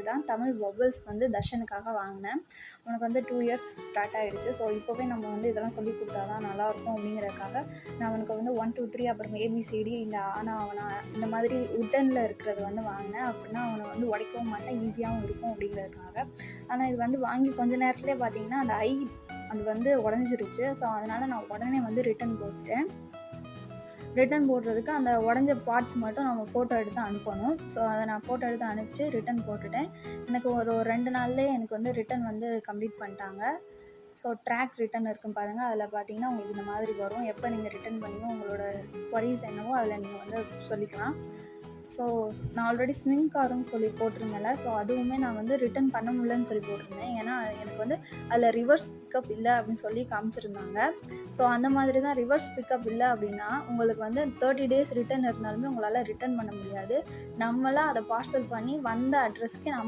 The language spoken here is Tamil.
இதுதான் தமிழ் வொவல்ஸ் வந்து தர்ஷனுக்காக வாங்கினேன். அவனுக்கு வந்து 2 இயர்ஸ் ஸ்டார்ட் ஆகிடுச்சு. ஸோ இப்போவே நம்ம வந்து இதெல்லாம் சொல்லி கொடுத்தா தான் நல்லாயிருக்கும் அப்படிங்கிறதுக்காக நான் அவனுக்கு வந்து 1 2 3 அப்புறம் ஏபிசிடி இந்த ஆனா அவனா இந்த மாதிரி உட்டனில் இருக்கிறது வந்து வாங்கினேன். அப்படின்னா அவனை வந்து உடைக்கவும் மாட்டேன், ஈஸியாகவும் இருக்கும் அப்படிங்கிறதுக்காக. ஆனால் இது வந்து வாங்கி கொஞ்ச நேரத்துலேயே பார்த்தீங்கன்னா அந்த அது வந்து உடஞ்சிருச்சு. ஸோ அதனால் நான் உடனே வந்து ரிட்டன் போட்டுட்டேன். ரிட்டன் போடுறதுக்கு அந்த உடஞ்ச பார்ட்ஸ் மட்டும் நம்ம ஃபோட்டோ எடுத்து அனுப்பணும். ஸோ அதை நான் ஃபோட்டோ எடுத்து அனுப்பிச்சு ரிட்டன் போட்டுட்டேன். எனக்கு ஒரு 2 நாள்லேயே எனக்கு வந்து ரிட்டன் வந்து கம்ப்ளீட் பண்ணிட்டாங்க. ஸோ ட்ராக் ரிட்டன் இருக்குன்னு பாருங்கள். அதில் பார்த்தீங்கன்னா உங்களுக்கு இந்த மாதிரி வரும். எப்போ நீங்கள் ரிட்டன் பண்ணி உங்களோட குவரிஸ் என்னவோ அதில் நீங்கள் வந்து சொல்லிக்கலாம். ஸோ நான் ஆல்ரெடி ஸ்விங் காருன்னு சொல்லி போட்டிருந்தேன்ல, ஸோ அதுவுமே நான் வந்து ரிட்டன் பண்ண முடியலன்னு சொல்லி போட்டிருந்தேன். ஏன்னா எனக்கு வந்து அதில் ரிவர்ஸ் பிக்கப் இல்லை அப்படின்னு சொல்லி காமிச்சிருந்தாங்க. ஸோ அந்த மாதிரி தான் ரிவர்ஸ் பிக்கப் இல்லை அப்படின்னா உங்களுக்கு வந்து 30 days ரிட்டன் இருந்தாலுமே உங்களால் ரிட்டன் பண்ண முடியாது. நம்மளாம் அதை பார்சல் பண்ணி வந்த அட்ரஸ்க்கு நம்ம